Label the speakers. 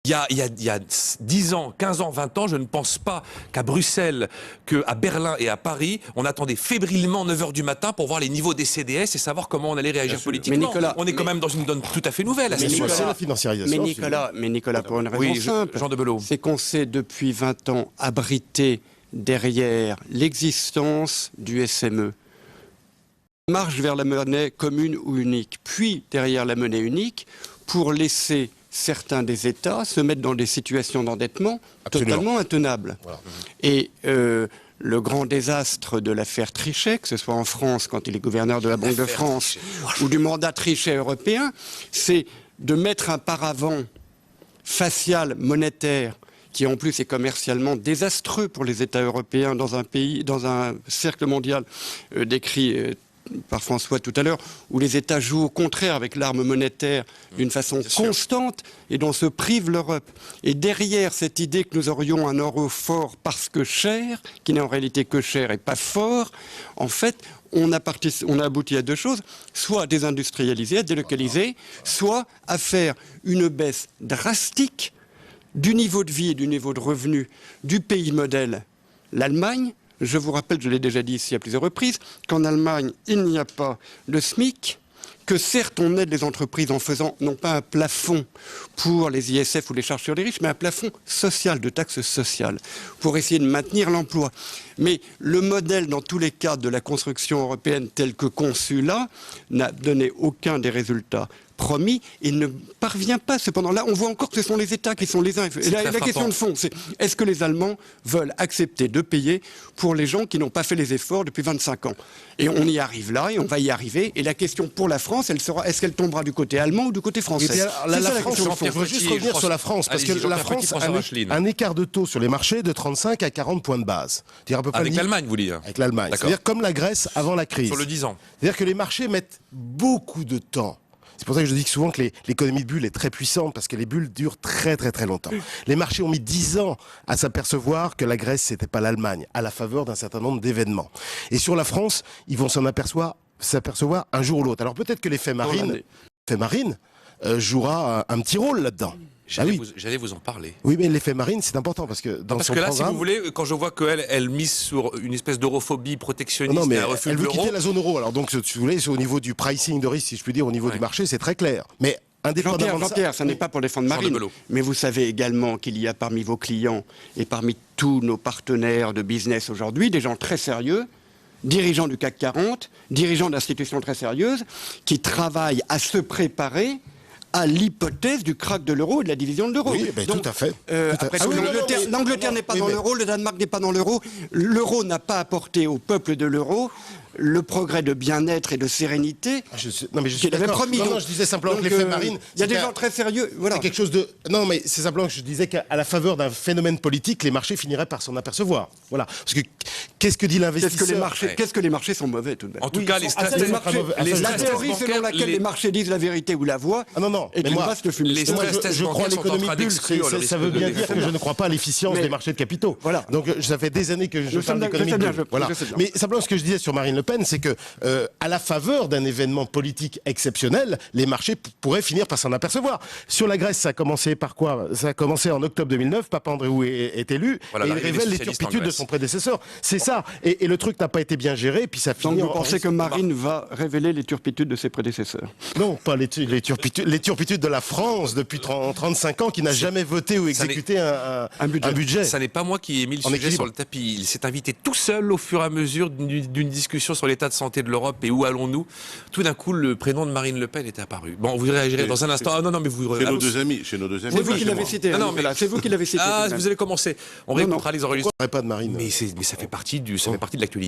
Speaker 1: Il y a 10 ans, 15 ans, 20 ans, je ne pense pas qu'à Bruxelles, qu'à Berlin et à Paris, on attendait fébrilement 9 h du matin pour voir les niveaux des CDS et savoir comment on allait réagir politiquement.
Speaker 2: Nicolas,
Speaker 1: on est quand même dans une donne tout à fait nouvelle.
Speaker 3: C'est la financiarisation.
Speaker 2: Mais Nicolas, pour une raison simple,
Speaker 1: Jean de Belot.
Speaker 2: c'est qu'on s'est depuis 20 ans abrité derrière l'existence du SME. Marche vers la monnaie commune ou unique, puis derrière la monnaie unique, pour laisser certains des États se mettent dans des situations d'endettement totalement intenables. Voilà. Et le grand désastre de l'affaire Trichet, que ce soit en France quand il est gouverneur de la Banque de France ou du mandat Trichet européen, c'est de mettre un paravent facial monétaire qui en plus est commercialement désastreux pour les États européens dans un pays, dans un cercle mondial décrit par François tout à l'heure, où les États jouent au contraire avec l'arme monétaire d'une façon constante et dont se prive l'Europe. Et derrière cette idée que nous aurions un euro fort parce que cher, qui n'est en réalité que cher et pas fort, en fait, on a abouti à deux choses, soit à désindustrialiser, à délocaliser, soit à faire une baisse drastique du niveau de vie et du niveau de revenu du pays modèle, l'Allemagne. Je vous rappelle, je l'ai déjà dit ici à plusieurs reprises, qu'en Allemagne, il n'y a pas de SMIC, que certes on aide les entreprises en faisant non pas un plafond pour les ISF ou les charges sur les riches, mais un plafond social, de taxes sociales, pour essayer de maintenir l'emploi. Mais le modèle, dans tous les cas de la construction européenne tel que conçu là, n'a donné aucun des résultats promis et ne parvient pas. Cependant, là, on voit encore que ce sont les États qui sont les uns. Et la question de fond, c'est est-ce que les Allemands veulent accepter de payer pour les gens qui n'ont pas fait les efforts depuis 25 ans? Et on y arrive là, et on va y arriver. Et la question pour la France, elle sera est-ce qu'elle tombera du côté allemand ou du côté français?
Speaker 3: La France, je veux juste revenir sur la France, parce que la France a un écart de taux sur les marchés de 35 à 40 points de base. À peu près
Speaker 1: avec l'Allemagne, vous dites?
Speaker 3: Avec l'Allemagne. C'est-à-dire comme la Grèce avant la crise.
Speaker 1: Sur le 10 ans.
Speaker 3: C'est-à-dire que les marchés mettent beaucoup de temps. C'est pour ça que je dis que souvent que l'économie de bulle est très puissante, parce que les bulles durent très très très longtemps. Les marchés ont mis 10 ans à s'apercevoir que la Grèce, c'était pas l'Allemagne, à la faveur d'un certain nombre d'événements. Et sur la France, ils vont s'apercevoir un jour ou l'autre. Alors peut-être que l'effet marine jouera un petit rôle là-dedans.
Speaker 1: J'allais vous en parler.
Speaker 3: Oui, mais l'effet marine, c'est important parce que dans son programme...
Speaker 1: si vous voulez, quand je vois qu'elle mise sur une espèce d'europhobie protectionniste,
Speaker 3: elle veut quitter la zone euro. Alors donc, si vous voulez, au niveau du pricing de risque, si je puis dire, au niveau du marché, c'est très clair. Mais
Speaker 2: Jean-Pierre, ça n'est pas pour défendre Marine, mais vous savez également qu'il y a parmi vos clients et parmi tous nos partenaires de business aujourd'hui des gens très sérieux, dirigeants du CAC 40, dirigeants d'institutions très sérieuses, qui travaillent à se préparer à l'hypothèse du krach de l'euro et de la division de l'euro.
Speaker 3: Oui, tout à fait.
Speaker 2: L'Angleterre n'est pas dans l'euro, le Danemark n'est pas dans l'euro. L'euro n'a pas apporté au peuple de l'euro le progrès de bien-être et de sérénité qu'il avait promis.
Speaker 3: Non, je disais simplement que l'effet marine...
Speaker 2: Il y a des gens très sérieux. Voilà.
Speaker 3: C'est quelque chose de... Non, mais c'est simplement que je disais qu'à la faveur d'un phénomène politique, les marchés finiraient par s'en apercevoir. Voilà. Parce que qu'est-ce que dit l'investisseur?
Speaker 2: Qu'est-ce que les marchés sont mauvais tout de même?
Speaker 1: En tout cas,
Speaker 2: la théorie selon laquelle les marchés disent la vérité ou la voient est une vaste fumée.
Speaker 3: Je crois à l'économie de bulle. Ça veut bien dire que je ne crois pas à l'efficience des marchés de capitaux. Voilà. Donc ça fait des années que je parle d'économie de bulle. Voilà. Mais simplement ce que je disais sur Marine Le Pen, c'est que à la faveur d'un événement politique exceptionnel, les marchés pourraient finir par s'en apercevoir. Sur la Grèce, ça a commencé par quoi? Ça a commencé en octobre 2009, Papandréou est élu, et il révèle les turpitudes de son prédécesseur. C'est ça. Et le truc n'a pas été bien géré, puis ça finit...
Speaker 2: Donc vous pensez que Marine va révéler les turpitudes de ses prédécesseurs?
Speaker 3: Non, pas les turpitudes de la France depuis 35 ans, qui n'a jamais voté ou exécuté un budget.
Speaker 1: Ça n'est pas moi qui ai mis le sujet sur le tapis. Il s'est invité tout seul au fur et à mesure d'une discussion sur l'état de santé de l'Europe et où allons-nous. Tout d'un coup, le prénom de Marine Le Pen est apparu. Bon, vous réagirez dans un instant. Ah non, mais vous...
Speaker 4: Chez nos deux amis.
Speaker 2: C'est vous qui l'avez cité. C'est vous qui l'avez cité.
Speaker 1: Ah, vous allez commencer. On réécoutera les enregistrements.
Speaker 3: Pas de Marine.
Speaker 1: Mais ça fait partie de l'actualité.